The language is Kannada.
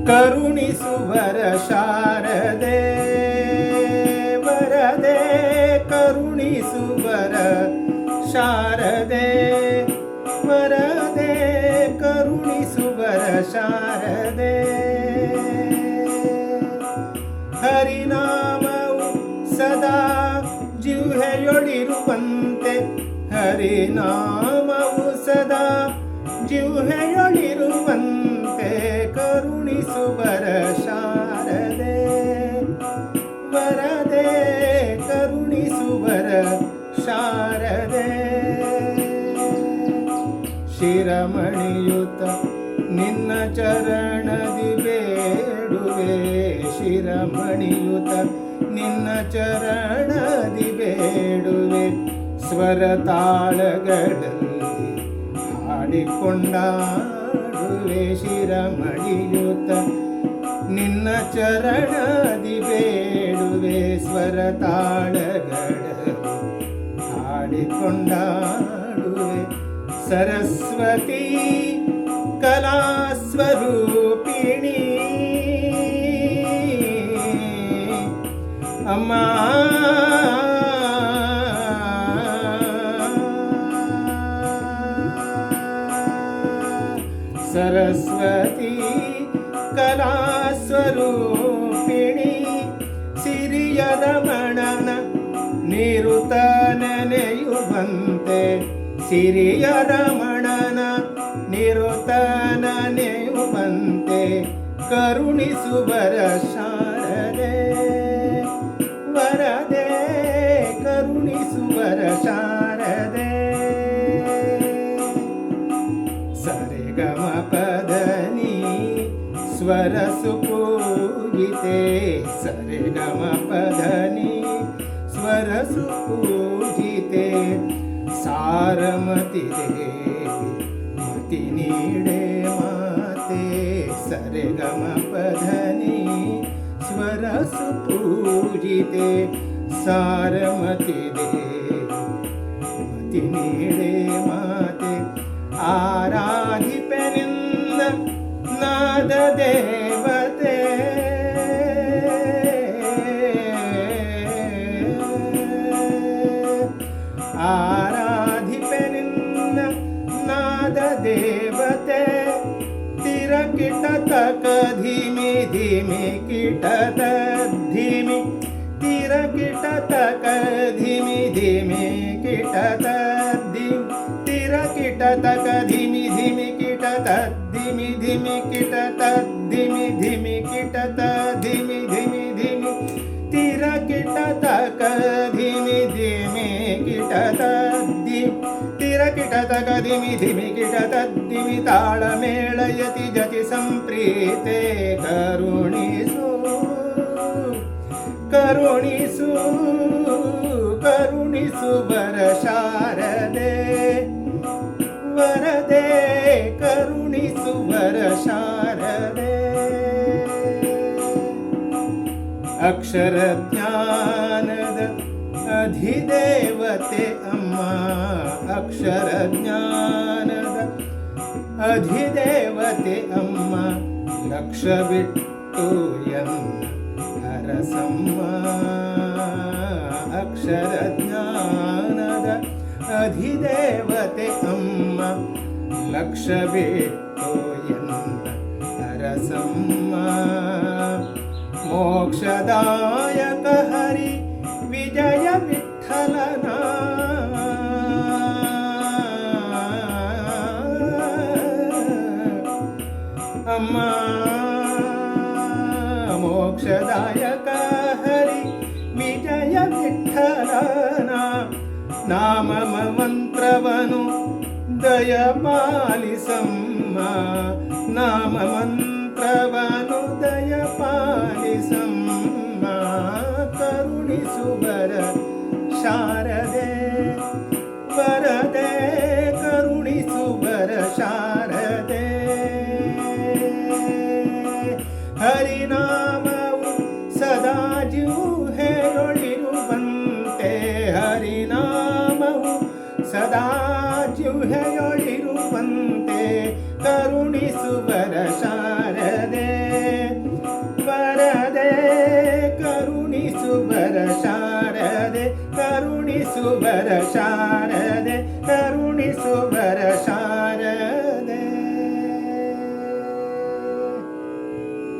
ಕರುಣಿಸುವರ ಶಾರದೆ ವರದೆ, ಕರುಣಿಸುವರ ಶಾರದೆ ವರದೆ, ಕರುಣಿಸುವರ ಶಾರದೆ. ಹರಿನಾಮವು ಸದಾ ಜಿಹ್ವೆಯೊಳಿರುವಂತೆ, ಹರಿನಾಮವು ಸದಾ ಜಿಹ್ವೆಯೊಳಿರುವಂತೆ, ಕರುಣಿಸುವರ ಶಾರದೆ ವರದೆ, ಕರುಣಿಸುವರ ಶಾರದೆ. ಶಿರಮಣಿಯುತ ನಿನ್ನ ಚರಣದಿ ಬೇಡುವೆ, ಶಿರಮಣಿಯುತ ನಿನ್ನ ಚರಣದಿ ಬೇಡುವೆ. ಸ್ವರ ತಾಳಗಳಲ್ಲಿ ಹಾಡಿಕೊಂಡಾಡುವೆ, ಶಿರಮಣಿಯುತ ನಿನ್ನ ಚರಣದಿ ಬೇಡುವೆ. ಸ್ವರ ತಾಳಗಳಲ್ಲಿ ಹಾಡಿಕೊಂಡಾಡುವೆ. ಸರಸ್ವತಿ ಕಲಾಸ್ವರೂಪಿಣಿ ಅಮ್ಮ, ಸರಸ್ವತಿ ಕಲಾಸ್ವರೂಪಿಣಿ. ಸಿರಿಯ ರಮಣನ ನಿರುತ ನೆನೆಯುವಂತೆ, ಸಿರಿಯ ರಮಣನ ನಿರುತ ನೆನೆಯುವಂತೆ, ಕರುಣಿಸುವರ ಶಾರದೆ ವರದೆ, ಕರುಣಿಸುವರ ಶಾರದೆ. ಸರಿಗಮ ಪದನಿ ಸ್ವರ ಸುಪೂಜಿತೆ, ಸರಿಗಮ ಪದನಿ ಸ್ವರ ಸುಪೂಜಿತೆ. ಸಾರಮತಿ ದೇವಿ ಮತಿ ನೀಡೆ ಮಾತೆ, ಸರಿಗಮ ಪದನಿ ಸ್ವರ ಸುಪೂಜಿತೆ. ಸಾರಮತಿ ದೇವಿ ಮತಿ ನೀಡೆ ಮಾತೆ. ಆರಾಧಿಪೆನಿಂದ ನಾದ ದೇವತೆ, ಆರಾಧಿಪೆನಿಂದ ನಾದ ದೇವತೆ. ತಿರ ಕಿಟತ ಕಧಿಮಿ ಧಿಮಿ ಕಿಟತ ಧಿಮಿ, ತಿರ ಕಿಟತ ಕಧಿಮಿ ಧಿಮಿ ಕಿಟತ ಧಿಮಿ, ತಿರ ಕಿಟತ ಕಧಿಮಿ ಧಿಮಿ ಕಿಟತ ಧಿಮಿ ಧಿಮಿ ಕಿಟತ ಧಿಮಿ ಧಿಮಿ ಕಿಟತ ಧಿಮಿ ಧಿಮಿ ಧಿಮಿ, ತಿರ ಕಿಟತ ಕಧಿಮಿ ಧಿಮಿ ಕಿಟತ ಧಿಮಿ, ತಿರ ಕಿಟತ ಕಧಿಮಿ ಧಿಮಿ ಕಿಟತ ಧಿಮಿ. ತಾಳಮೇಳಯತಿ ಜತಿ ಸಂಪ್ರೀತೆ, ಕರುಣಿಸು ಕರುಣಿಸು ಕರುಣಿಸುವರ ಶಾರದೆ ವರದೆ, ಕರುಣಿಸುವರ ಶಾರದೆ. ಅಕ್ಷರ ಜ್ಞಾನದ ಅಧಿದೇವತೆ ಅಮ್ಮ, ಅಕ್ಷರ ಜ್ಞಾನದ ಅಧಿದೇವತೆ ಅಮ್ಮ. ಲಕ್ಷ ಬಿಟ್ಟು ಎನ್ನ ಹರಸಮ್ಮ, ಅಕ್ಷರ ಜ್ಞಾನದ ಅಧಿದೇವತೆ ಅಮ್ಮ. ಲಕ್ಷ ಬಿಟ್ಟು ಎನ್ನ ಹರಸಮ್ಮ. ಮೋಕ್ಷದಾಯಕ ಹರಿ ವಿಜಯ ವಿಠಲನ, ಅಮ್ಮ ಮೋಕ್ಷದಾಯಕ ಹರಿ ವಿಜಯ ವಿಠಲನ. ನಾಮ ಮಂತ್ರವನು ದಯಪಾಲಿಸಮ್ಮ, ನಾಮ ಮಂತ್ರವನು ದಯಪಾಲಿಸಮ್ಮ. ಕರುಣಿಸುವರ ಶಾರದೆ ವರದೆ, ಕರುಣಿಸುವರ ಶಾರದೆ. ಹರಿನಾಮವು ಸದಾ ಜಿಹ್ವೆಯೊಳಿರುವಂತೆ, ಹರಿನಾಮವು ಸದಾ ಗುಹೆಯೊಳಿರುವಂತೆ ಕರುಣಿಸುವರ ಶಾರದೆ ವರದೆ ಕರುಣಿಸುವರ ಶಾರದೆ ಕರುಣಿಸುವರ ಶಾರದೆ ಕರುಣಿಸುವರ ಶಾರದೆ